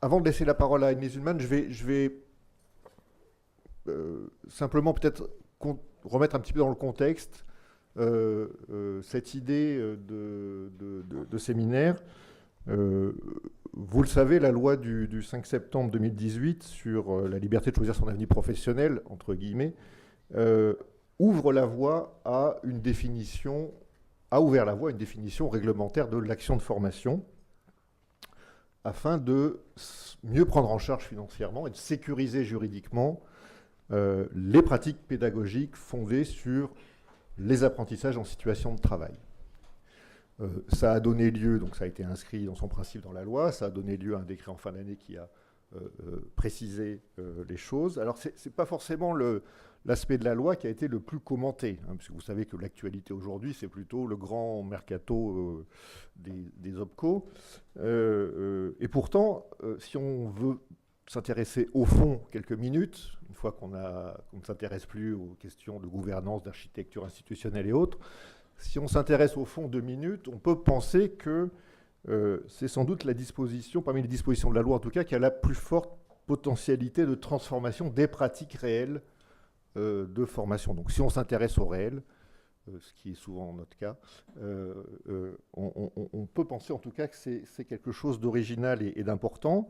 avant de laisser la parole à Agnès Ullmann, je vais simplement peut-être remettre un petit peu dans le contexte cette idée de séminaire. Vous le savez, la loi du 5 septembre 2018 sur la liberté de choisir son avenir professionnel, entre guillemets, ouvre la voie à une définition, a ouvert la voie à une définition réglementaire de l'action de formation, afin de mieux prendre en charge financièrement et de sécuriser juridiquement les pratiques pédagogiques fondées sur les apprentissages en situation de travail. Ça a donné lieu, donc ça a été inscrit dans son principe dans la loi, ça a donné lieu à un décret en fin d'année qui a précisé les choses. Alors ce n'est pas forcément l'aspect de la loi qui a été le plus commenté, hein, parce que vous savez que l'actualité aujourd'hui, c'est plutôt le grand mercato des OPCO. Et pourtant, si on veut s'intéresser au fond quelques minutes, une fois qu'on ne s'intéresse plus aux questions de gouvernance, d'architecture institutionnelle et autres, si on s'intéresse au fond 2 minutes, on peut penser que c'est sans doute la disposition, parmi les dispositions de la loi en tout cas, qui a la plus forte potentialité de transformation des pratiques réelles de formation. Donc si on s'intéresse au réel, ce qui est souvent notre cas, on peut penser en tout cas que c'est quelque chose d'original et d'important.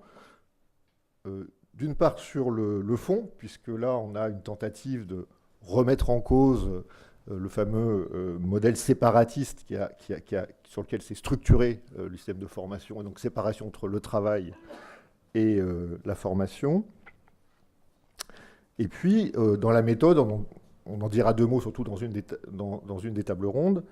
D'une part sur le fond, puisque là on a une tentative de remettre en cause le fameux modèle séparatiste sur lequel s'est structuré le système de formation, et donc séparation entre le travail et la formation. Et puis, dans la méthode, on en dira 2 mots, surtout dans une des tables rondes.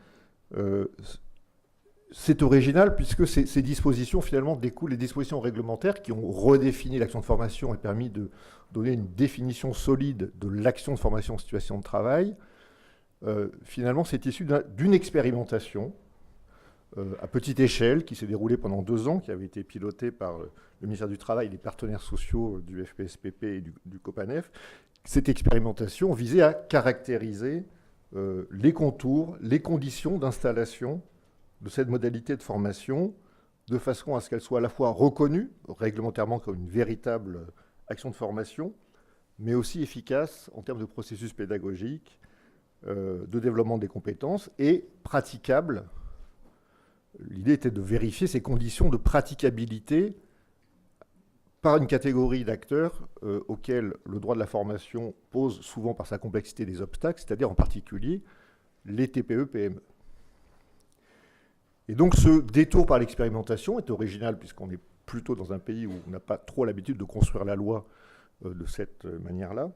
C'est original puisque ces dispositions, finalement, découlent des dispositions réglementaires qui ont redéfini l'action de formation et permis de donner une définition solide de l'action de formation en situation de travail. Finalement, c'est issu d'une expérimentation à petite échelle qui s'est déroulée pendant 2 ans, qui avait été pilotée par le ministère du Travail et les partenaires sociaux du FPSPP et du COPANEF. Cette expérimentation visait à caractériser les contours, les conditions d'installation de cette modalité de formation, de façon à ce qu'elle soit à la fois reconnue réglementairement comme une véritable action de formation, mais aussi efficace en termes de processus pédagogique, de développement des compétences et praticable. L'idée était de vérifier ces conditions de praticabilité par une catégorie d'acteurs auxquels le droit de la formation pose souvent par sa complexité des obstacles, c'est-à-dire en particulier les TPE-PME. Et donc ce détour par l'expérimentation est original puisqu'on est plutôt dans un pays où on n'a pas trop l'habitude de construire la loi de cette manière-là,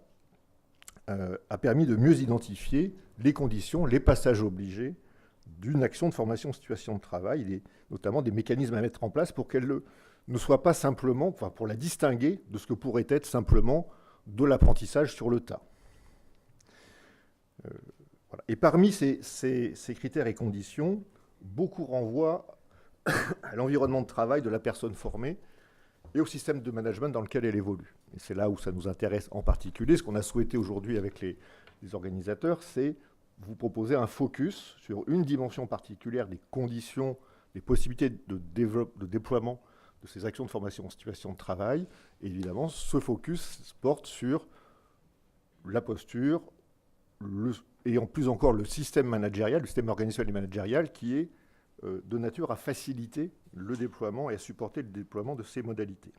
a permis de mieux identifier les conditions, les passages obligés d'une action de formation en situation de travail, et notamment des mécanismes à mettre en place pour qu'elle ne soit pas simplement, enfin pour la distinguer de ce que pourrait être simplement de l'apprentissage sur le tas. Voilà. Et parmi ces critères et conditions, beaucoup renvoient à l'environnement de travail de la personne formée et au système de management dans lequel elle évolue. Et c'est là où ça nous intéresse en particulier. Ce qu'on a souhaité aujourd'hui avec les organisateurs, c'est vous proposer un focus sur une dimension particulière des conditions, des possibilités de déploiement de ces actions de formation en situation de travail. Et évidemment, ce focus porte sur la posture, et en plus encore le système managérial, le système organisationnel et managérial qui est de nature à faciliter le déploiement et à supporter le déploiement de ces modalités.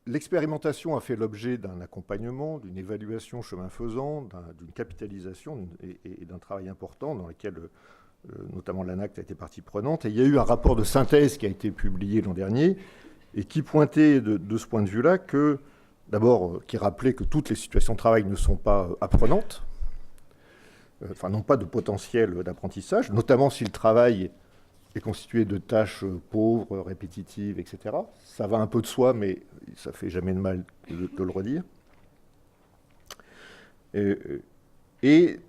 L'expérimentation a fait l'objet d'un accompagnement, d'une évaluation chemin faisant, d'une capitalisation et d'un travail important dans lequel notamment l'ANACT a été partie prenante. Et il y a eu un rapport de synthèse qui a été publié l'an dernier et qui pointait de ce point de vue-là que, d'abord, qui rappelait que toutes les situations de travail ne sont pas apprenantes, enfin n'ont pas de potentiel d'apprentissage, notamment si le travail est constitué de tâches pauvres, répétitives, etc. Ça va un peu de soi, mais ça fait jamais de mal de le redire. Et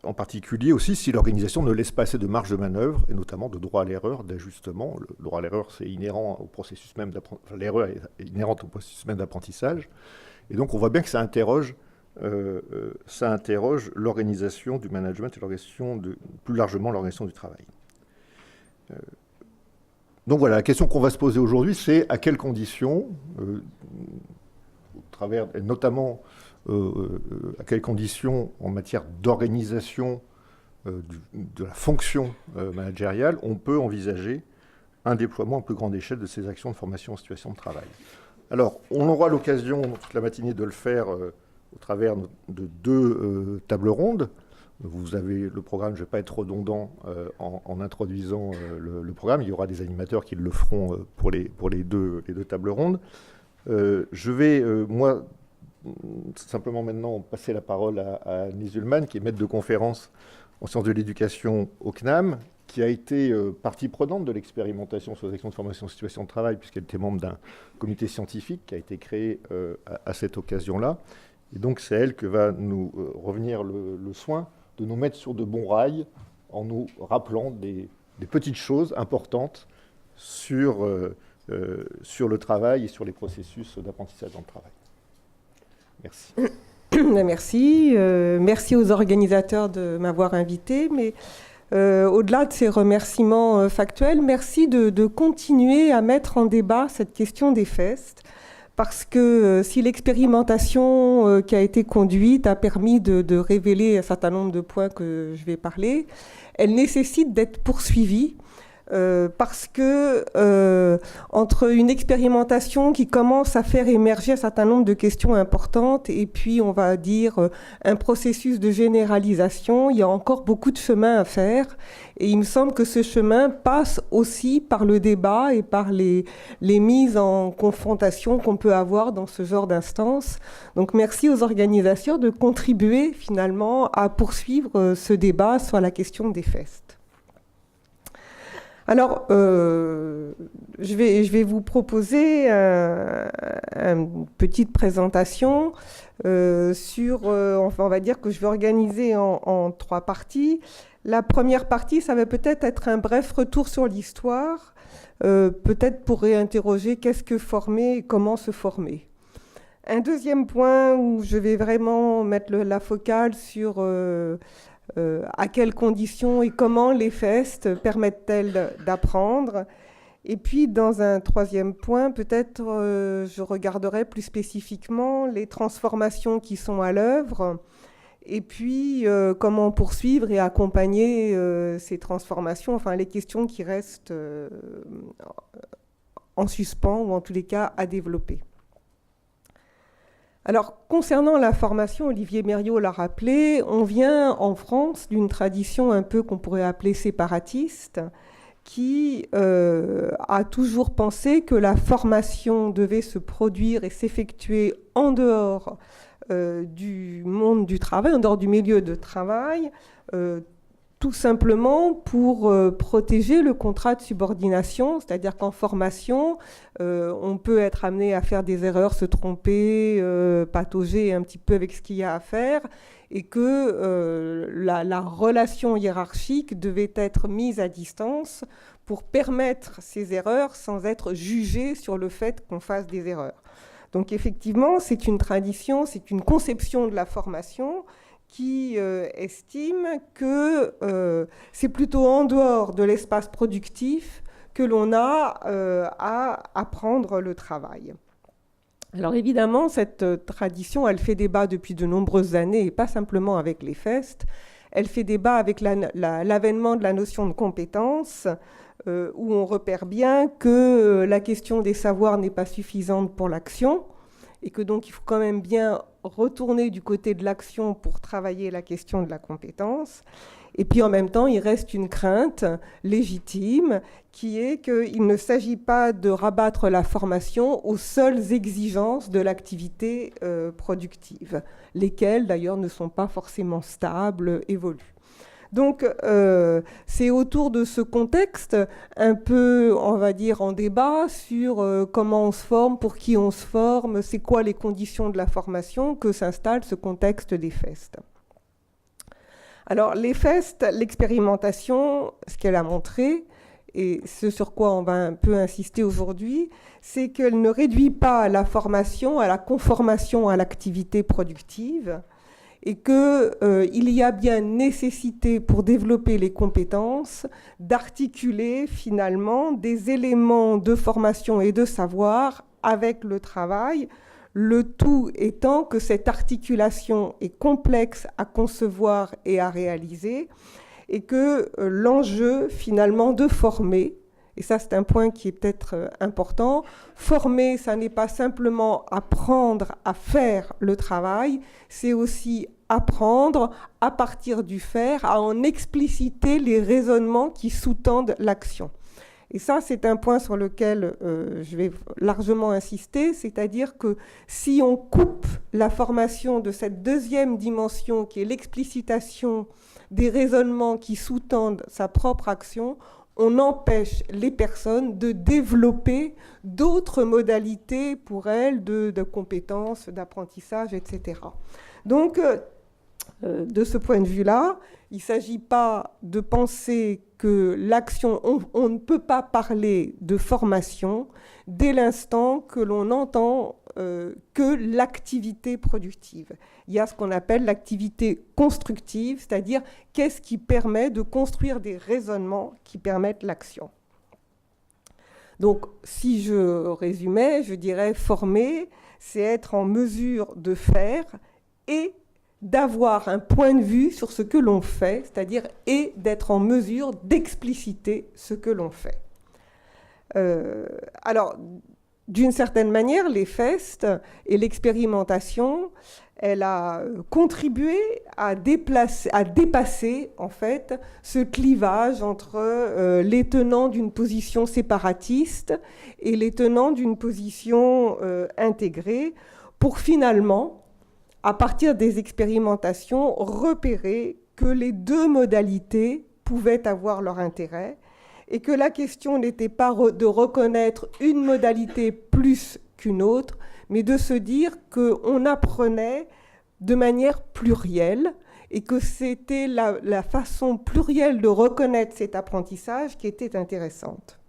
en particulier aussi si l'organisation ne laisse pas assez de marge de manœuvre, et notamment de droit à l'erreur, d'ajustement. Le droit à l'erreur, c'est inhérent au processus même d'apprentissage. Enfin, l'erreur est inhérente au processus même d'apprentissage. Et donc on voit bien que ça interroge l'organisation du management et plus largement l'organisation du travail. Donc voilà, la question qu'on va se poser aujourd'hui, c'est à quelles conditions, au travers, et notamment à quelles conditions en matière d'organisation de la fonction managériale, on peut envisager un déploiement à plus grande échelle de ces actions de formation en situation de travail. Alors, on aura l'occasion toute la matinée de le faire au travers de deux tables rondes. Vous avez le programme, je ne vais pas être redondant en introduisant le programme. Il y aura des animateurs qui le feront pour les deux tables rondes. Je vais, moi, simplement maintenant passer la parole à Anne Ullmann, qui est maître de conférence en sciences de l'éducation au CNAM, qui a été partie prenante de l'expérimentation sur les actions de formation en situation de travail, puisqu'elle était membre d'un comité scientifique qui a été créé à cette occasion-là. Et donc, c'est elle que va nous revenir le soin de nous mettre sur de bons rails en nous rappelant des petites choses importantes sur le travail et sur les processus d'apprentissage dans le travail. Merci. Merci. Merci aux organisateurs de m'avoir invité. Mais au-delà de ces remerciements factuels, merci de continuer à mettre en débat cette question des FEST. Parce que si l'expérimentation qui a été conduite a permis de révéler un certain nombre de points que je vais parler, elle nécessite d'être poursuivie. Parce que entre une expérimentation qui commence à faire émerger un certain nombre de questions importantes et puis on va dire un processus de généralisation, il y a encore beaucoup de chemin à faire et il me semble que ce chemin passe aussi par le débat et par les mises en confrontation qu'on peut avoir dans ce genre d'instance. Donc merci aux organisateurs de contribuer finalement à poursuivre ce débat sur la question des FEST. Alors, je vais vous proposer une petite présentation sur, enfin, on va dire que je vais organiser en trois parties. La première partie, ça va peut-être être un bref retour sur l'histoire, peut-être pour réinterroger qu'est-ce que former et comment se former. Un deuxième point où je vais vraiment mettre la focale sur à quelles conditions et comment les FEST permettent-elles d'apprendre. Et puis, dans un troisième point, peut-être je regarderai plus spécifiquement les transformations qui sont à l'œuvre et puis comment poursuivre et accompagner ces transformations, enfin les questions qui restent en suspens ou en tous les cas à développer. Alors, concernant la formation, Olivier Mériot l'a rappelé, on vient en France d'une tradition un peu qu'on pourrait appeler séparatiste, qui a toujours pensé que la formation devait se produire et s'effectuer en dehors du monde du travail, en dehors du milieu de travail, tout simplement pour protéger le contrat de subordination, c'est-à-dire qu'en formation, on peut être amené à faire des erreurs, se tromper, patauger un petit peu avec ce qu'il y a à faire, et que la relation hiérarchique devait être mise à distance pour permettre ces erreurs sans être jugé sur le fait qu'on fasse des erreurs. Donc effectivement, c'est une tradition, c'est une conception de la formation qui estime que c'est plutôt en dehors de l'espace productif que l'on a à apprendre le travail. Alors évidemment, cette tradition, elle fait débat depuis de nombreuses années, et pas simplement avec les FEST. Elle fait débat avec l'avènement de la notion de compétence, où on repère bien que la question des savoirs n'est pas suffisante pour l'action, et que donc il faut quand même bien retourner du côté de l'action pour travailler la question de la compétence. Et puis en même temps, il reste une crainte légitime qui est qu'il ne s'agit pas de rabattre la formation aux seules exigences de l'activité productive, lesquelles d'ailleurs ne sont pas forcément stables, évoluent. Donc, c'est autour de ce contexte, un peu, on va dire, en débat sur comment on se forme, pour qui on se forme, c'est quoi les conditions de la formation, que s'installe ce contexte des FEST. Alors, les FEST, l'expérimentation, ce qu'elle a montré, et ce sur quoi on va un peu insister aujourd'hui, c'est qu'elle ne réduit pas la formation à la conformation à l'activité productive, et qu'il y a bien nécessité pour développer les compétences d'articuler finalement des éléments de formation et de savoir avec le travail, le tout étant que cette articulation est complexe à concevoir et à réaliser, et que l'enjeu finalement de former, et ça c'est un point qui est peut-être important, former, ça n'est pas simplement apprendre à faire le travail, c'est aussi apprendre à partir du faire, à en expliciter les raisonnements qui sous-tendent l'action. Et ça, c'est un point sur lequel je vais largement insister, c'est-à-dire que si on coupe la formation de cette deuxième dimension qui est l'explicitation des raisonnements qui sous-tendent sa propre action, on empêche les personnes de développer d'autres modalités pour elles de compétences, d'apprentissage, etc. Donc, de ce point de vue-là, il ne s'agit pas de penser que l'action, on ne peut pas parler de formation dès l'instant que l'on entend que l'activité productive. Il y a ce qu'on appelle l'activité constructive, c'est-à-dire qu'est-ce qui permet de construire des raisonnements qui permettent l'action. Donc, si je résumais, je dirais former, c'est être en mesure de faire et d'avoir un point de vue sur ce que l'on fait, c'est-à-dire et d'être en mesure d'expliciter ce que l'on fait. Alors, d'une certaine manière, les FEST et l'expérimentation, elle a contribué à dépasser en fait ce clivage entre les tenants d'une position séparatiste et les tenants d'une position intégrée, pour finalement, à partir des expérimentations, repérer que les deux modalités pouvaient avoir leur intérêt et que la question n'était pas de reconnaître une modalité plus qu'une autre, mais de se dire qu'on apprenait de manière plurielle et que c'était la façon plurielle de reconnaître cet apprentissage qui était intéressante.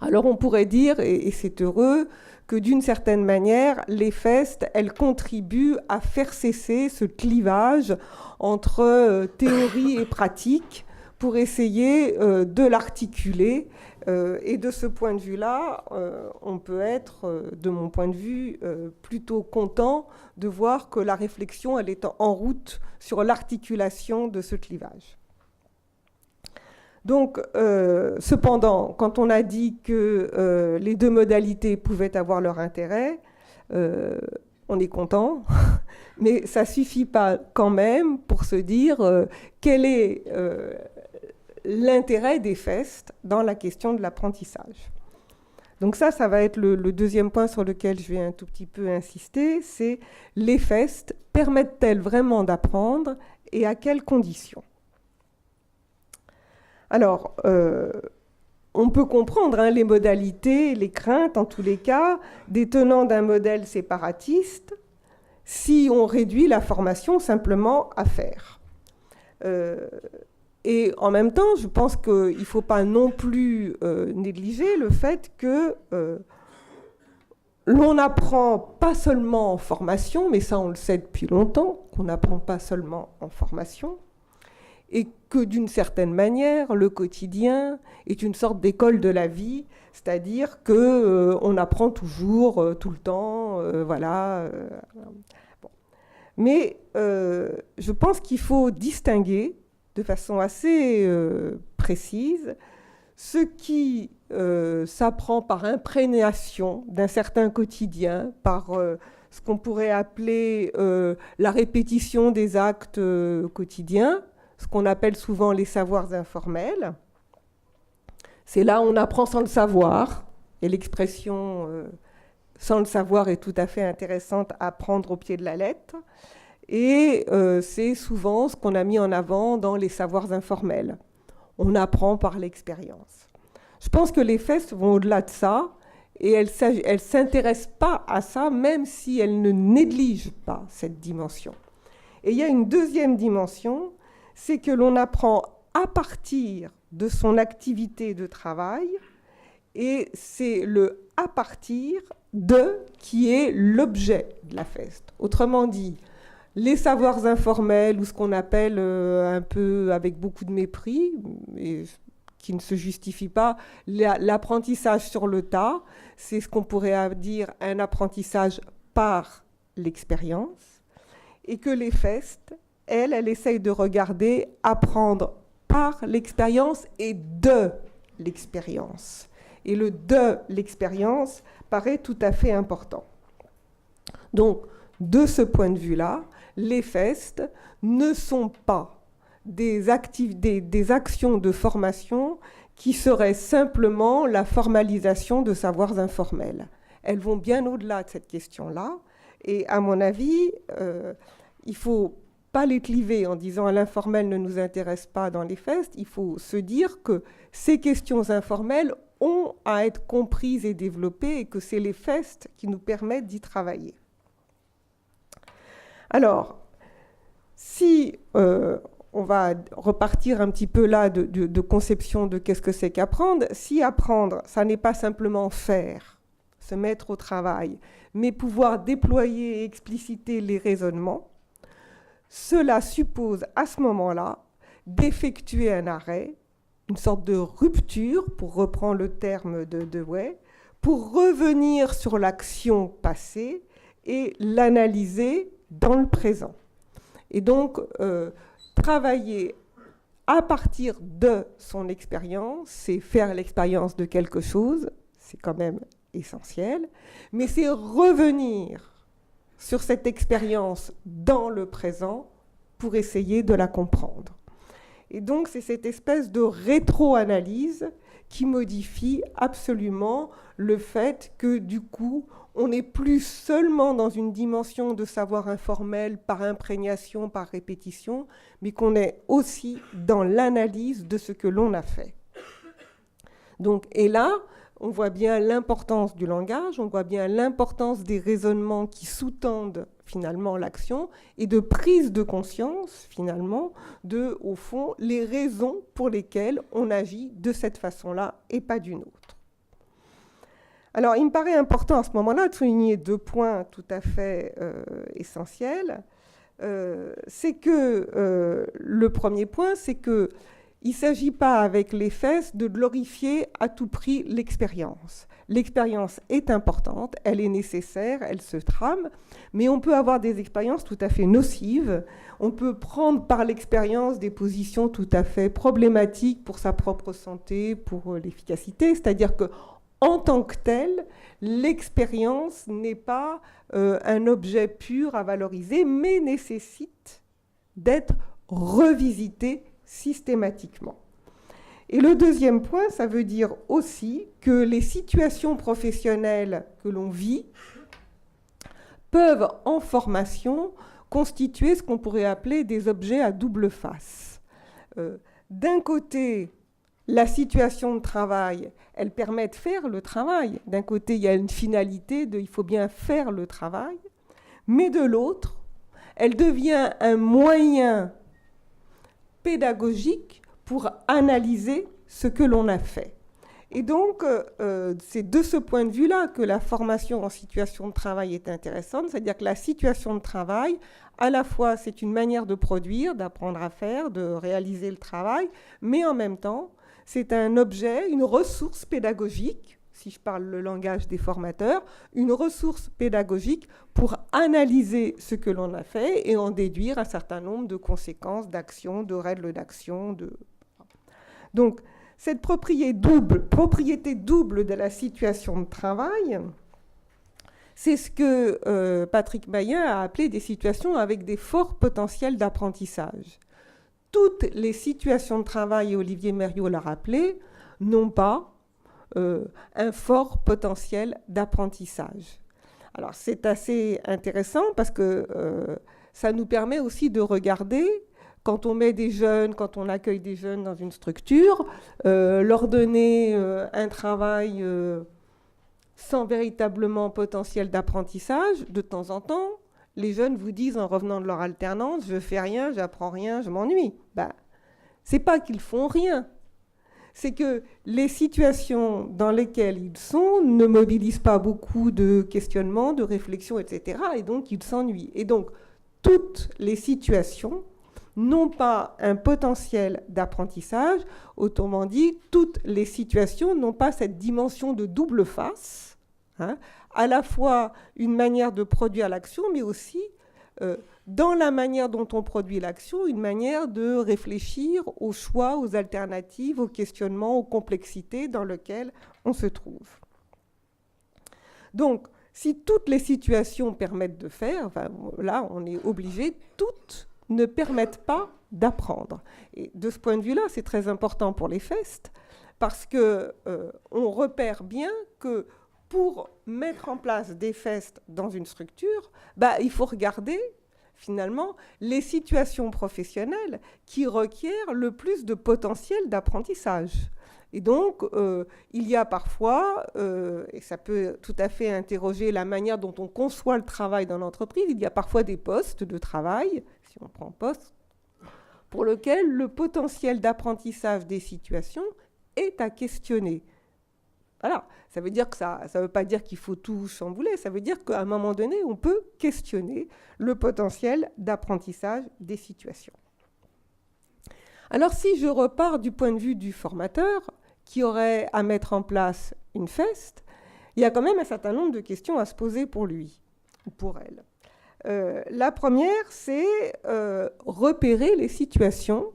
Alors on pourrait dire, et c'est heureux, que d'une certaine manière, les FEST, elles contribuent à faire cesser ce clivage entre théorie et pratique pour essayer de l'articuler. Et de ce point de vue-là, on peut être, de mon point de vue, plutôt content de voir que la réflexion, elle est en route sur l'articulation de ce clivage. Donc, cependant, quand on a dit que les deux modalités pouvaient avoir leur intérêt, on est content, mais ça ne suffit pas quand même pour se dire quel est l'intérêt des FEST dans la question de l'apprentissage. Donc ça va être le deuxième point sur lequel je vais un tout petit peu insister, c'est les FEST permettent-elles vraiment d'apprendre et à quelles conditions ? Alors, on peut comprendre les modalités, les craintes, en tous les cas, des tenants d'un modèle séparatiste si on réduit la formation simplement à faire. Et en même temps, je pense qu'il ne faut pas non plus négliger le fait que l'on n'apprend pas seulement en formation, mais ça on le sait depuis longtemps, qu'on n'apprend pas seulement en formation, et que d'une certaine manière, le quotidien est une sorte d'école de la vie, c'est-à-dire qu'on apprend toujours, tout le temps, voilà. Bon. Mais je pense qu'il faut distinguer de façon assez précise ce qui s'apprend par imprégnation d'un certain quotidien, par ce qu'on pourrait appeler la répétition des actes quotidiens, ce qu'on appelle souvent les savoirs informels. C'est là où on apprend sans le savoir, et l'expression sans le savoir est tout à fait intéressante à prendre au pied de la lettre. Et c'est souvent ce qu'on a mis en avant dans les savoirs informels. On apprend par l'expérience. Je pense que les FEST vont au-delà de ça, et elles ne s'intéressent pas à ça, même si elles ne négligent pas cette dimension. Et il y a une deuxième dimension, c'est que l'on apprend à partir de son activité de travail, et c'est le « à partir de » qui est l'objet de la FEST. Autrement dit, les savoirs informels, ou ce qu'on appelle un peu avec beaucoup de mépris, et qui ne se justifie pas, l'apprentissage sur le tas, c'est ce qu'on pourrait dire un apprentissage par l'expérience, et que les FEST, elle essaye de regarder apprendre par l'expérience et de l'expérience. Et le de l'expérience paraît tout à fait important. Donc, de ce point de vue-là, les FEST ne sont pas des actions de formation qui seraient simplement la formalisation de savoirs informels. Elles vont bien au-delà de cette question-là. Et à mon avis, il ne faut pas les cliver en disant l'informel ne nous intéresse pas dans les FEST. Il faut se dire que ces questions informelles ont à être comprises et développées et que c'est les FEST qui nous permettent d'y travailler. Alors, si on va repartir un petit peu là de conception de qu'est-ce que c'est qu'apprendre, si apprendre, ça n'est pas simplement faire, se mettre au travail, mais pouvoir déployer et expliciter les raisonnements, cela suppose à ce moment-là d'effectuer un arrêt, une sorte de rupture, pour reprendre le terme de Dewey, pour revenir sur l'action passée et l'analyser dans le présent. Et donc, travailler à partir de son expérience, c'est faire l'expérience de quelque chose, c'est quand même essentiel, mais c'est revenir sur cette expérience dans le présent pour essayer de la comprendre. Et donc, c'est cette espèce de rétro-analyse qui modifie absolument le fait que, du coup, on n'est plus seulement dans une dimension de savoir informel par imprégnation, par répétition, mais qu'on est aussi dans l'analyse de ce que l'on a fait. Donc, et là, on voit bien l'importance du langage, on voit bien l'importance des raisonnements qui sous-tendent finalement l'action et de prise de conscience finalement de, au fond, les raisons pour lesquelles on agit de cette façon-là et pas d'une autre. Alors, il me paraît important à ce moment-là de souligner 2 points tout à fait essentiels. C'est que le premier point, c'est que il ne s'agit pas avec les FEST de glorifier à tout prix l'expérience. L'expérience est importante, elle est nécessaire, elle se trame, mais on peut avoir des expériences tout à fait nocives. On peut prendre par l'expérience des positions tout à fait problématiques pour sa propre santé, pour l'efficacité. C'est-à-dire qu'en tant que telle, l'expérience n'est pas un objet pur à valoriser, mais nécessite d'être revisitée systématiquement. Et le deuxième point, ça veut dire aussi que les situations professionnelles que l'on vit peuvent, en formation, constituer ce qu'on pourrait appeler des objets à double face. D'un côté, la situation de travail, elle permet de faire le travail. D'un côté, il y a une finalité de il faut bien faire le travail, mais de l'autre, elle devient un moyen pédagogique pour analyser ce que l'on a fait. Et donc, c'est de ce point de vue-là que la formation en situation de travail est intéressante, c'est-à-dire que la situation de travail, à la fois, c'est une manière de produire, d'apprendre à faire, de réaliser le travail, mais en même temps, c'est un objet, une ressource pédagogique, si je parle le langage des formateurs, une ressource pédagogique pour analyser ce que l'on a fait et en déduire un certain nombre de conséquences, d'actions, de règles d'action. Donc, cette propriété double de la situation de travail, c'est ce que Patrick Bayen a appelé des situations avec des forts potentiels d'apprentissage. Toutes les situations de travail, et Olivier Mériot l'a rappelé, n'ont pas un fort potentiel d'apprentissage. Alors c'est assez intéressant parce que ça nous permet aussi de regarder, quand on met des jeunes, quand on accueille des jeunes dans une structure, leur donner un travail sans véritablement potentiel d'apprentissage, de temps en temps, les jeunes vous disent en revenant de leur alternance, je fais rien, j'apprends rien, je m'ennuie. Ben, c'est pas qu'ils font rien. C'est que les situations dans lesquelles ils sont ne mobilisent pas beaucoup de questionnements, de réflexions, etc. Et donc, ils s'ennuient. Et donc, toutes les situations n'ont pas un potentiel d'apprentissage. Autrement dit, toutes les situations n'ont pas cette dimension de double face, hein, à la fois une manière de produire l'action, mais aussi, dans la manière dont on produit l'action, une manière de réfléchir aux choix, aux alternatives, aux questionnements, aux complexités dans lesquelles on se trouve. Donc, si toutes les situations permettent de faire, enfin, là, on est obligé, toutes ne permettent pas d'apprendre. Et de ce point de vue-là, c'est très important pour les FEST, parce qu'on repère bien que pour mettre en place des FEST dans une structure, il faut regarder, finalement, les situations professionnelles qui requièrent le plus de potentiel d'apprentissage. Et donc, il y a parfois, et ça peut tout à fait interroger la manière dont on conçoit le travail dans l'entreprise, il y a parfois des postes de travail, si on prend poste, pour lequel le potentiel d'apprentissage des situations est à questionner. Voilà, ça veut dire que ça ne veut pas dire qu'il faut tout chambouler, ça veut dire qu'à un moment donné, on peut questionner le potentiel d'apprentissage des situations. Alors, si je repars du point de vue du formateur qui aurait à mettre en place une FEST, il y a quand même un certain nombre de questions à se poser pour lui ou pour elle. La première, c'est repérer les situations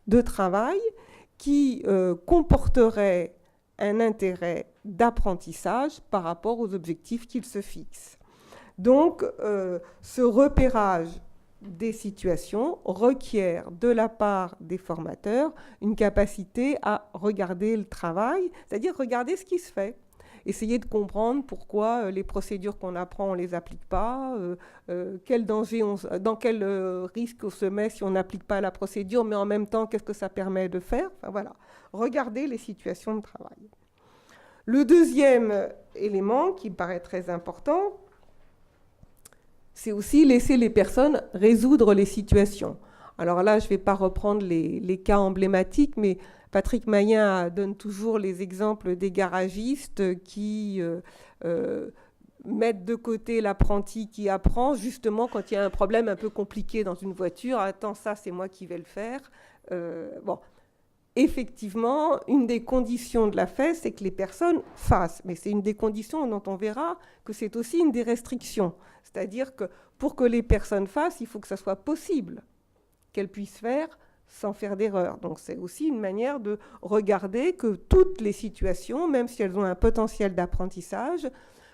de travail qui comporteraient un intérêt d'apprentissage par rapport aux objectifs qu'il se fixe. Donc, ce repérage des situations requiert de la part des formateurs une capacité à regarder le travail, c'est-à-dire regarder ce qui se fait. Essayer de comprendre pourquoi les procédures qu'on apprend, on ne les applique pas, quel danger dans quel risque on se met si on n'applique pas la procédure, mais en même temps, qu'est-ce que ça permet de faire. Enfin, voilà, regarder les situations de travail. Le deuxième élément qui me paraît très important, c'est aussi laisser les personnes résoudre les situations. Alors là, je ne vais pas reprendre les cas emblématiques, mais Patrick Mayen donne toujours les exemples des garagistes qui mettent de côté l'apprenti qui apprend, justement quand il y a un problème un peu compliqué dans une voiture. Attends, ça, c'est moi qui vais le faire. Effectivement, une des conditions de la FEST, c'est que les personnes fassent. Mais c'est une des conditions dont on verra que c'est aussi une des restrictions. C'est-à-dire que pour que les personnes fassent, il faut que ça soit possible qu'elles puissent faire sans faire d'erreur. Donc c'est aussi une manière de regarder que toutes les situations, même si elles ont un potentiel d'apprentissage,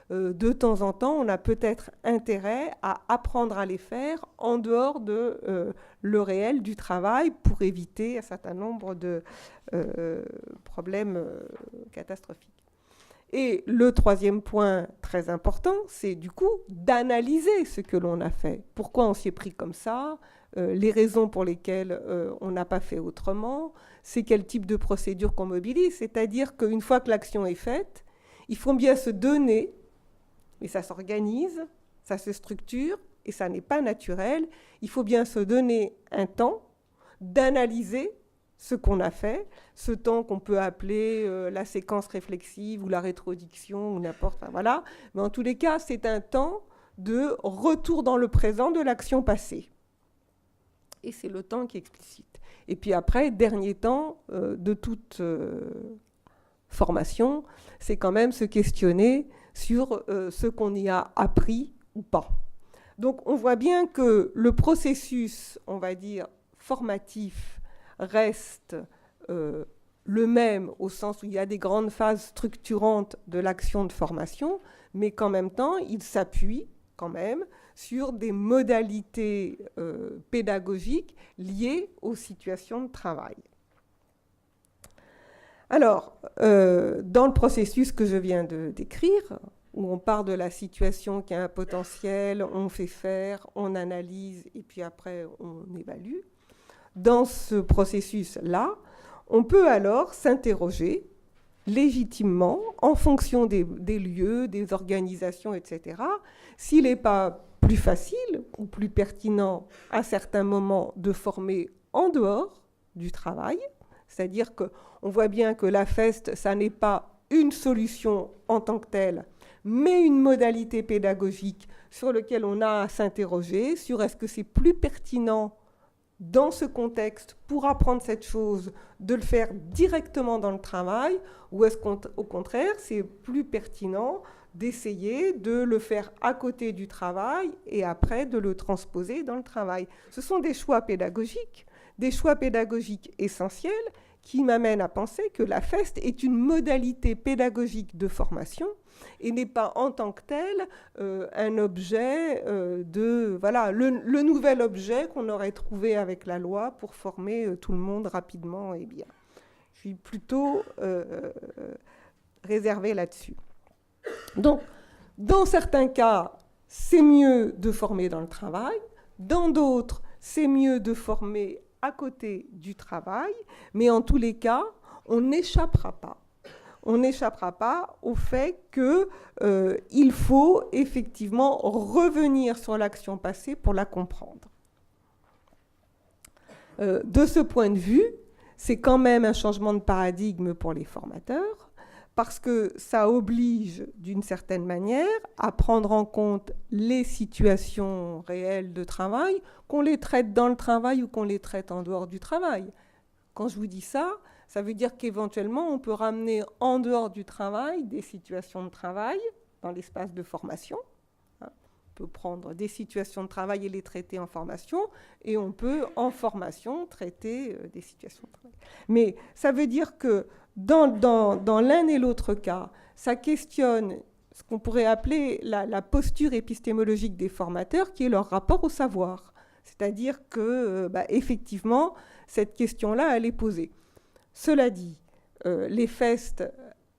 de temps en temps, on a peut-être intérêt à apprendre à les faire en dehors de le réel du travail pour éviter un certain nombre de problèmes catastrophiques. Et le troisième point très important, c'est du coup d'analyser ce que l'on a fait. Pourquoi on s'y est pris comme ça, les raisons pour lesquelles on n'a pas fait autrement, c'est quel type de procédure qu'on mobilise. C'est-à-dire qu'une fois que l'action est faite, il faut bien se donner, mais ça s'organise, ça se structure, et ça n'est pas naturel. Il faut bien se donner un temps d'analyser ce qu'on a fait, ce temps qu'on peut appeler la séquence réflexive ou la rétrodiction ou n'importe, enfin, voilà. Mais en tous les cas, c'est un temps de retour dans le présent de l'action passée. Et c'est le temps qui est explicite. Et puis après, dernier temps de toute formation, c'est quand même se questionner sur ce qu'on y a appris ou pas. Donc on voit bien que le processus, on va dire, formatif reste le même au sens où il y a des grandes phases structurantes de l'action de formation, mais qu'en même temps, il s'appuie quand même sur des modalités pédagogiques liées aux situations de travail. Alors, dans le processus que je viens de décrire, où on part de la situation qui a un potentiel, on fait faire, on analyse et puis après on évalue, dans ce processus-là, on peut alors s'interroger légitimement, en fonction des lieux, des organisations, etc., s'il n'est pas plus facile ou plus pertinent à certains moments de former en dehors du travail, c'est-à-dire qu'on voit bien que la FEST, ça n'est pas une solution en tant que telle, mais une modalité pédagogique sur laquelle on a à s'interroger sur est-ce que c'est plus pertinent dans ce contexte, pour apprendre cette chose, de le faire directement dans le travail, ou est-ce qu'au contraire, c'est plus pertinent d'essayer de le faire à côté du travail et après de le transposer dans le travail. Ce sont des choix pédagogiques essentiels qui m'amènent à penser que la FEST est une modalité pédagogique de formation et n'est pas en tant que tel un objet le nouvel objet qu'on aurait trouvé avec la loi pour former tout le monde rapidement et bien. Je suis plutôt réservée là-dessus. Donc, dans certains cas, c'est mieux de former dans le travail. Dans d'autres, c'est mieux de former à côté du travail. Mais en tous les cas, on n'échappera pas. On n'échappera pas au fait qu'il faut effectivement revenir sur l'action passée pour la comprendre. De ce point de vue, c'est quand même un changement de paradigme pour les formateurs, parce que ça oblige, d'une certaine manière, à prendre en compte les situations réelles de travail, qu'on les traite dans le travail ou qu'on les traite en dehors du travail. Quand je vous dis ça, ça veut dire qu'éventuellement, on peut ramener en dehors du travail des situations de travail dans l'espace de formation. On peut prendre des situations de travail et les traiter en formation, et on peut, en formation, traiter des situations de travail. Mais ça veut dire que dans l'un et l'autre cas, ça questionne ce qu'on pourrait appeler la posture épistémologique des formateurs, qui est leur rapport au savoir. C'est-à-dire que, effectivement, cette question-là, elle est posée. Cela dit, les FEST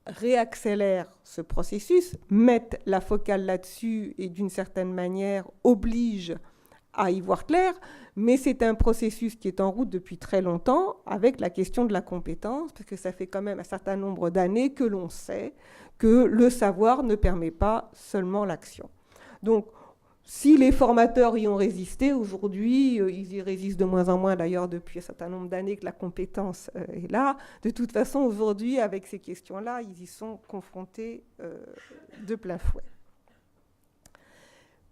réaccélèrent ce processus, mettent la focale là-dessus et d'une certaine manière obligent à y voir clair, mais c'est un processus qui est en route depuis très longtemps avec la question de la compétence, parce que ça fait quand même un certain nombre d'années que l'on sait que le savoir ne permet pas seulement l'action. Donc, si les formateurs y ont résisté, aujourd'hui, ils y résistent de moins en moins, d'ailleurs, depuis un certain nombre d'années que la compétence est là. De toute façon, aujourd'hui, avec ces questions-là, ils y sont confrontés de plein fouet.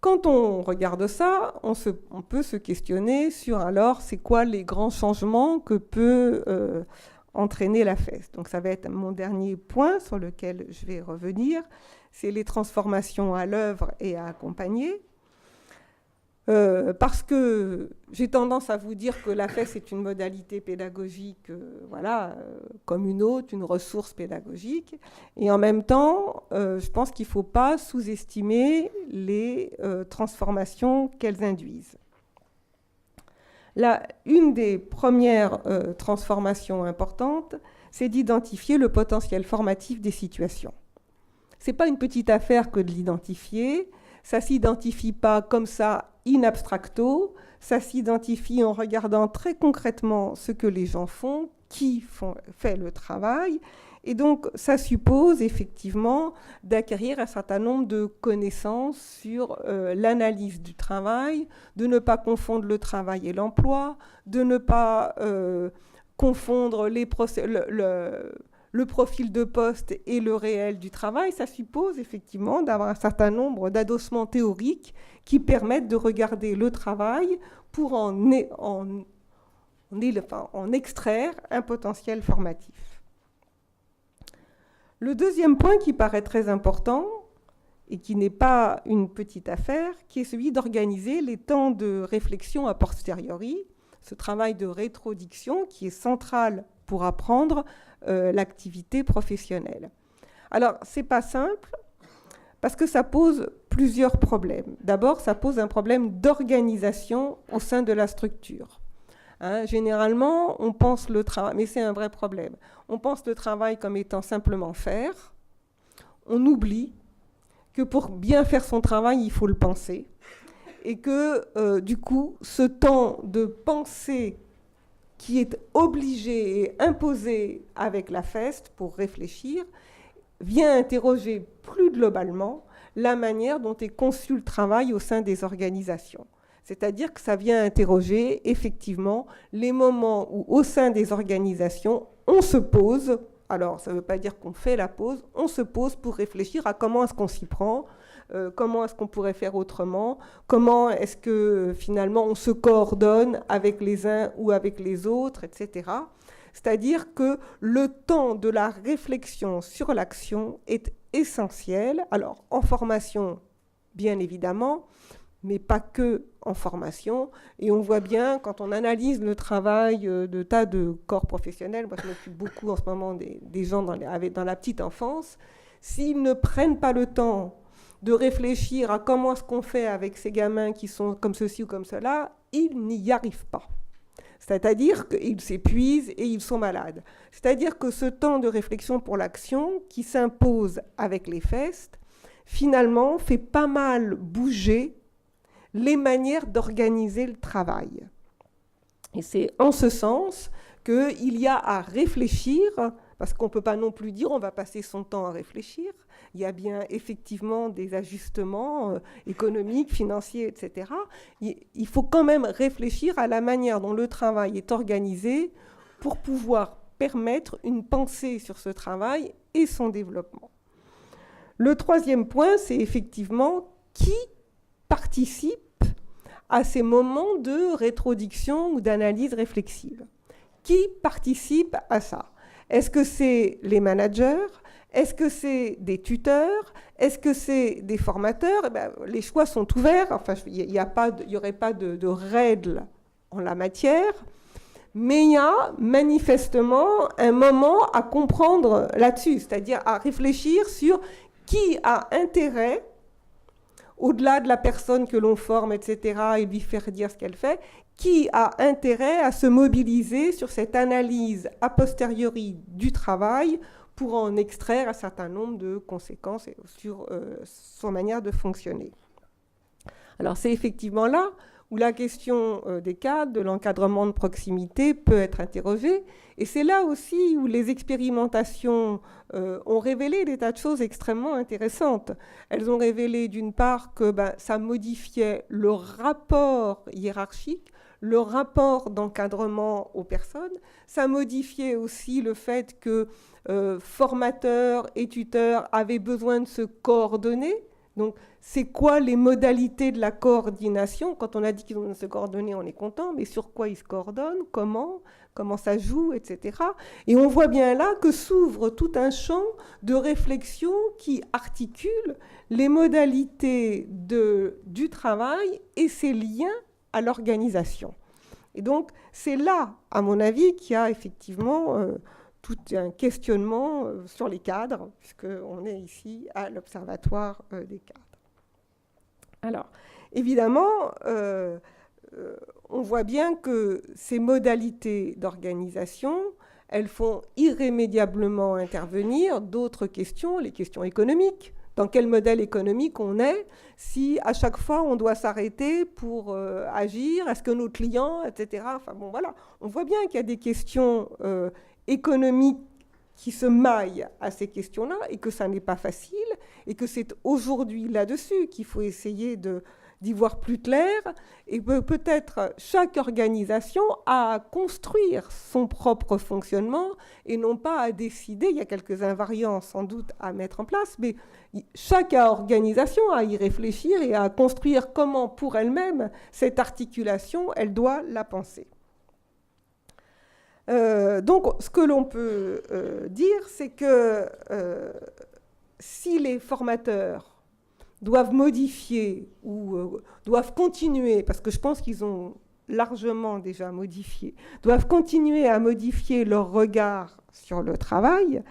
Quand on regarde ça, on peut se questionner sur, alors, c'est quoi les grands changements que peut entraîner la FEST. Donc, ça va être mon dernier point sur lequel je vais revenir. C'est les transformations à l'œuvre et à accompagner. Parce que j'ai tendance à vous dire que la FEST est une modalité pédagogique, comme une autre, une ressource pédagogique. Et en même temps, je pense qu'il ne faut pas sous-estimer les transformations qu'elles induisent. Là, une des premières transformations importantes, c'est d'identifier le potentiel formatif des situations. Ce n'est pas une petite affaire que de l'identifier. Ça ne s'identifie pas comme ça, in abstracto, ça s'identifie en regardant très concrètement ce que les gens font, qui fait le travail. Et donc, ça suppose effectivement d'acquérir un certain nombre de connaissances sur l'analyse du travail, de ne pas confondre le travail et l'emploi, de ne pas confondre le profil de poste et le réel du travail. Ça suppose effectivement d'avoir un certain nombre d'adossements théoriques qui permettent de regarder le travail pour en extraire un potentiel formatif. Le deuxième point qui paraît très important et qui n'est pas une petite affaire, qui est celui d'organiser les temps de réflexion a posteriori, ce travail de rétrodiction qui est central pour apprendre l'activité professionnelle. Alors, ce n'est pas simple parce que ça pose plusieurs problèmes. D'abord, ça pose un problème d'organisation au sein de la structure. Généralement, on pense le travail, mais c'est un vrai problème, on pense le travail comme étant simplement faire. On oublie que pour bien faire son travail, il faut le penser. Et que, du coup, ce temps de pensée qui est obligé et imposé avec la FEST pour réfléchir, vient interroger plus globalement la manière dont est conçu le travail au sein des organisations. C'est-à-dire que ça vient interroger effectivement les moments où, au sein des organisations, on se pose Alors, ça ne veut pas dire qu'on fait la pause, on se pose pour réfléchir à comment est-ce qu'on s'y prend, comment est-ce qu'on pourrait faire autrement, comment est-ce que finalement on se coordonne avec les uns ou avec les autres, etc. C'est-à-dire que le temps de la réflexion sur l'action est essentiel. Alors, en formation, bien évidemment, mais pas que en formation. Et on voit bien, quand on analyse le travail de tas de corps professionnels, moi je m'occupe beaucoup en ce moment des gens dans la petite enfance, s'ils ne prennent pas le temps de réfléchir à comment est-ce qu'on fait avec ces gamins qui sont comme ceci ou comme cela, ils n'y arrivent pas. C'est-à-dire qu'ils s'épuisent et ils sont malades. C'est-à-dire que ce temps de réflexion pour l'action qui s'impose avec les FEST, finalement, fait pas mal bouger les manières d'organiser le travail. Et c'est en ce sens qu'il y a à réfléchir, parce qu'on ne peut pas non plus dire on va passer son temps à réfléchir. Il y a bien effectivement des ajustements économiques, financiers, etc. Il faut quand même réfléchir à la manière dont le travail est organisé pour pouvoir permettre une pensée sur ce travail et son développement. Le troisième point, c'est effectivement qui participe à ces moments de rétrodiction ou d'analyse réflexive. Qui participe à ça? Est-ce que c'est les managers? Est-ce que c'est des tuteurs? Est-ce que c'est des formateurs? Les choix sont ouverts. Enfin, il n'y aurait pas de règles en la matière. Mais il y a manifestement un moment à comprendre là-dessus, c'est-à-dire à réfléchir sur qui a intérêt, au-delà de la personne que l'on forme, etc., et lui faire dire ce qu'elle fait, qui a intérêt à se mobiliser sur cette analyse a posteriori du travail pour en extraire un certain nombre de conséquences sur son manière de fonctionner. Alors c'est effectivement là où la question des cadres, de l'encadrement de proximité peut être interrogée. Et c'est là aussi où les expérimentations ont révélé des tas de choses extrêmement intéressantes. Elles ont révélé d'une part que ça modifiait le rapport hiérarchique, le rapport d'encadrement aux personnes. Ça modifiait aussi le fait que formateurs et tuteurs avaient besoin de se coordonner. Donc, c'est quoi les modalités de la coordination? Quand on a dit qu'ils vont se coordonner, on est content, mais sur quoi ils se coordonnent? Comment ça joue, etc. Et on voit bien là que s'ouvre tout un champ de réflexion qui articule les modalités du travail et ses liens à l'organisation. Et donc, c'est là, à mon avis, qu'il y a effectivement tout un questionnement sur les cadres, puisqu'on est ici à l'Observatoire des cadres. Alors, évidemment, on voit bien que ces modalités d'organisation, elles font irrémédiablement intervenir d'autres questions, les questions économiques. Dans quel modèle économique on est, si à chaque fois on doit s'arrêter pour agir, est-ce que nos clients, etc. Enfin bon, voilà, on voit bien qu'il y a des questions économiques qui se maillent à ces questions-là et que ça n'est pas facile et que c'est aujourd'hui là-dessus qu'il faut essayer d'y voir plus clair et peut-être chaque organisation a à construire son propre fonctionnement et non pas à décider, il y a quelques invariants sans doute à mettre en place, mais chaque organisation a à y réfléchir et à construire comment pour elle-même cette articulation, elle doit la penser. Donc, ce que l'on peut dire, c'est que si les formateurs doivent modifier ou doivent continuer, parce que je pense qu'ils ont largement déjà modifié, doivent continuer à modifier leur regard sur le travail,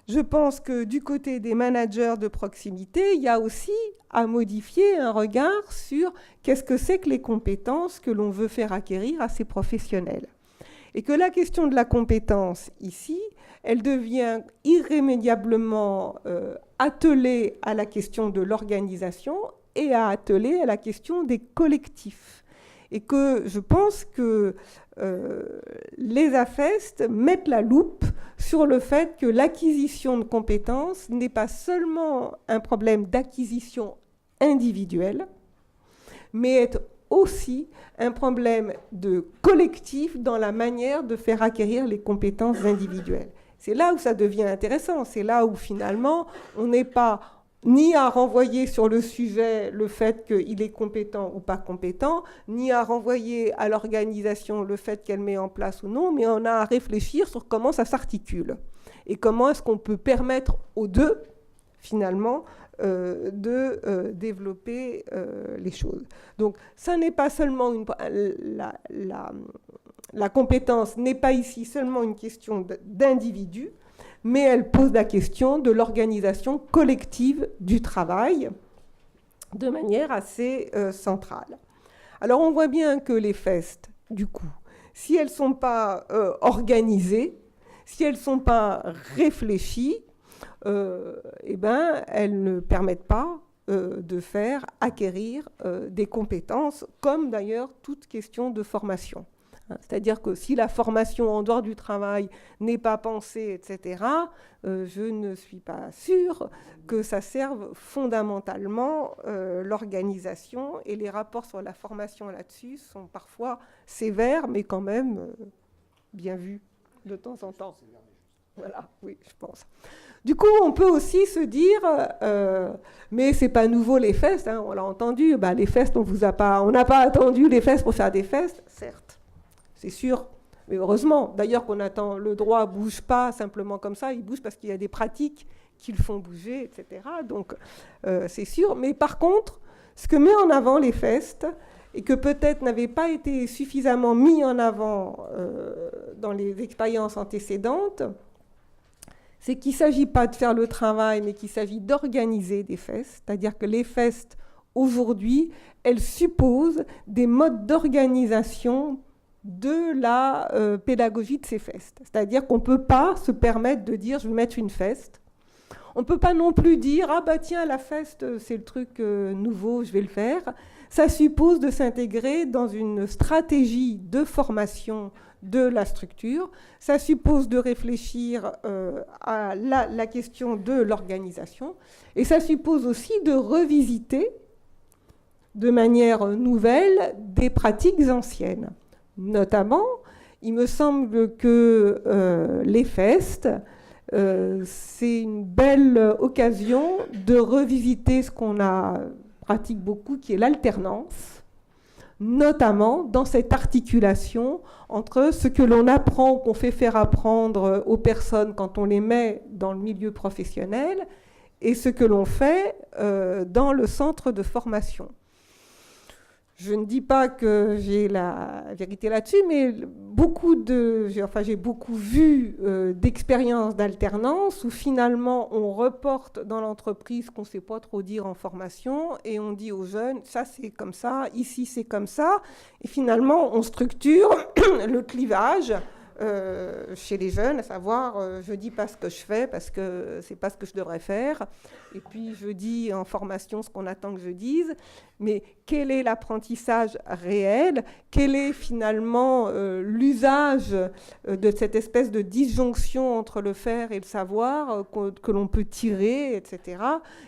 je pense que du côté des managers de proximité, il y a aussi à modifier un regard sur qu'est-ce que c'est que les compétences que l'on veut faire acquérir à ces professionnels. Et que la question de la compétence, ici, elle devient irrémédiablement attelée à la question de l'organisation et attelée à la question des collectifs. Et que je pense que les AFEST mettent la loupe sur le fait que l'acquisition de compétences n'est pas seulement un problème d'acquisition individuelle, mais est aussi un problème de collectif dans la manière de faire acquérir les compétences individuelles. C'est là où ça devient intéressant. C'est là où finalement, on n'est pas ni à renvoyer sur le sujet le fait qu'il est compétent ou pas compétent, ni à renvoyer à l'organisation le fait qu'elle met en place ou non, mais on a à réfléchir sur comment ça s'articule et comment est-ce qu'on peut permettre aux deux, finalement, de développer les choses. Donc, ça n'est pas seulement la compétence n'est pas ici seulement une question d'individu, mais elle pose la question de l'organisation collective du travail de manière assez centrale. Alors, on voit bien que les FEST, du coup, si elles ne sont pas organisées, si elles ne sont pas réfléchies, elles ne permettent pas de faire acquérir des compétences, comme d'ailleurs toute question de formation. C'est-à-dire que si la formation en dehors du travail n'est pas pensée, etc., je ne suis pas sûre que ça serve fondamentalement l'organisation, et les rapports sur la formation là-dessus sont parfois sévères, mais quand même bien vus de temps en temps. Voilà, oui, je pense. Du coup, on peut aussi se dire, mais c'est pas nouveau les FEST, on l'a entendu, les FEST, on n'a pas attendu les FEST pour faire des FEST, certes. C'est sûr, mais heureusement. D'ailleurs, qu'on attend, le droit ne bouge pas simplement comme ça, il bouge parce qu'il y a des pratiques qui le font bouger, etc. Donc, c'est sûr. Mais par contre, ce que met en avant les FEST, et que peut-être n'avait pas été suffisamment mis en avant dans les expériences antécédentes, c'est qu'il ne s'agit pas de faire le travail, mais qu'il s'agit d'organiser des FEST. C'est-à-dire que les FEST, aujourd'hui, elles supposent des modes d'organisation de la pédagogie de ces FEST. C'est-à-dire qu'on ne peut pas se permettre de dire « je vais mettre une FEST ». On ne peut pas non plus dire « ah bah tiens, la FEST, c'est le truc nouveau, je vais le faire ». Ça suppose de s'intégrer dans une stratégie de formation de la structure. Ça suppose de réfléchir à la question de l'organisation. Et ça suppose aussi de revisiter de manière nouvelle des pratiques anciennes. Notamment, il me semble que les FEST, c'est une belle occasion de revisiter ce qu'on pratique beaucoup, qui est l'alternance, notamment dans cette articulation entre ce que l'on apprend, qu'on fait faire apprendre aux personnes quand on les met dans le milieu professionnel, et ce que l'on fait dans le centre de formation. Je ne dis pas que j'ai la vérité là-dessus, mais j'ai beaucoup vu d'expériences d'alternance où finalement on reporte dans l'entreprise qu'on ne sait pas trop dire en formation et on dit aux jeunes, ça c'est comme ça, ici c'est comme ça, et finalement on structure le clivage chez les jeunes, à savoir je dis pas ce que je fais parce que c'est pas ce que je devrais faire, et puis je dis en formation ce qu'on attend que je dise, mais quel est l'apprentissage réel, quel est finalement l'usage de cette espèce de disjonction entre le faire et le savoir que l'on peut tirer, etc.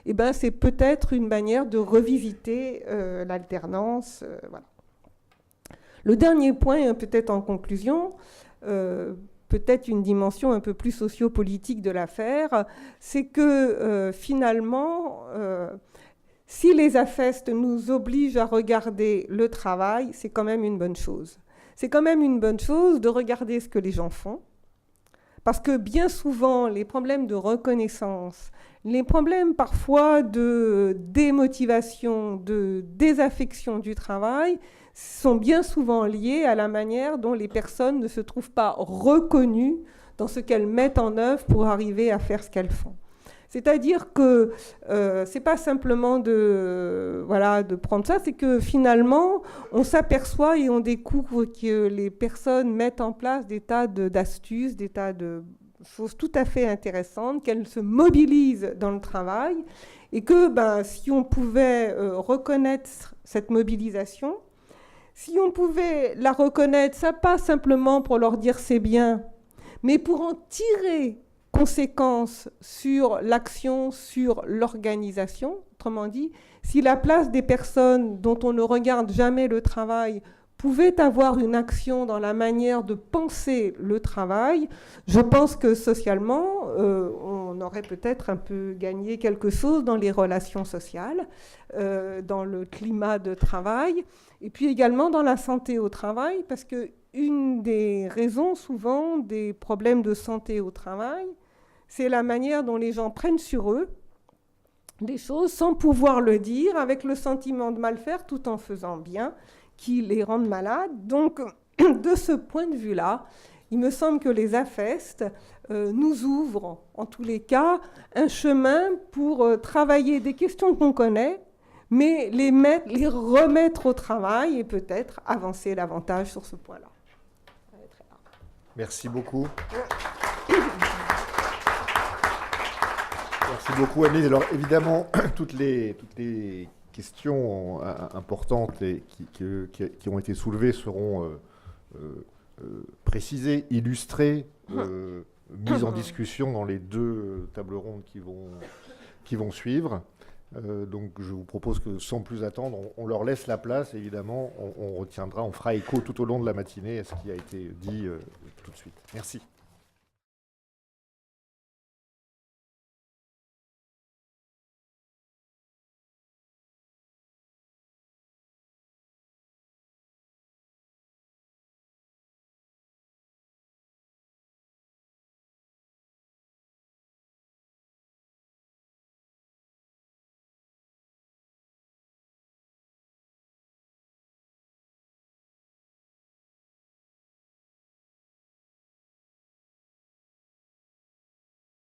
Et ben c'est peut-être une manière de revisiter l'alternance. Voilà. Le dernier point, peut-être en conclusion, peut-être une dimension un peu plus sociopolitique de l'affaire, c'est que finalement, si les AFEST nous obligent à regarder le travail, c'est quand même une bonne chose. C'est quand même une bonne chose de regarder ce que les gens font, parce que bien souvent, les problèmes de reconnaissance, les problèmes parfois de démotivation, de désaffection du travail, sont bien souvent liés à la manière dont les personnes ne se trouvent pas reconnues dans ce qu'elles mettent en œuvre pour arriver à faire ce qu'elles font. C'est-à-dire que ce n'est pas simplement de prendre ça, c'est que finalement, on s'aperçoit et on découvre que les personnes mettent en place des tas d'astuces, des tas de choses tout à fait intéressantes, qu'elles se mobilisent dans le travail, et que si on pouvait reconnaître cette mobilisation, si on pouvait la reconnaître, ça pas simplement pour leur dire c'est bien, mais pour en tirer conséquence sur l'action, sur l'organisation. Autrement dit, si la place des personnes dont on ne regarde jamais le travail pouvait avoir une action dans la manière de penser le travail, je pense que socialement, on aurait peut-être un peu gagné quelque chose dans les relations sociales, dans le climat de travail, et puis également dans la santé au travail, parce qu'une des raisons souvent des problèmes de santé au travail, c'est la manière dont les gens prennent sur eux des choses sans pouvoir le dire, avec le sentiment de mal faire tout en faisant bien, qui les rendent malades. Donc, de ce point de vue-là, il me semble que les AFEST nous ouvrent, en tous les cas, un chemin pour travailler des questions qu'on connaît, mais les remettre au travail et peut-être avancer davantage sur ce point-là. Merci beaucoup. Merci beaucoup, Anne-Lise. Alors, évidemment, toutes les questions importantes et qui ont été soulevées seront précisées, illustrées, mises en discussion dans les 2 tables rondes qui vont suivre. Donc je vous propose que sans plus attendre, on leur laisse la place, évidemment, on fera écho tout au long de la matinée à ce qui a été dit tout de suite. Merci.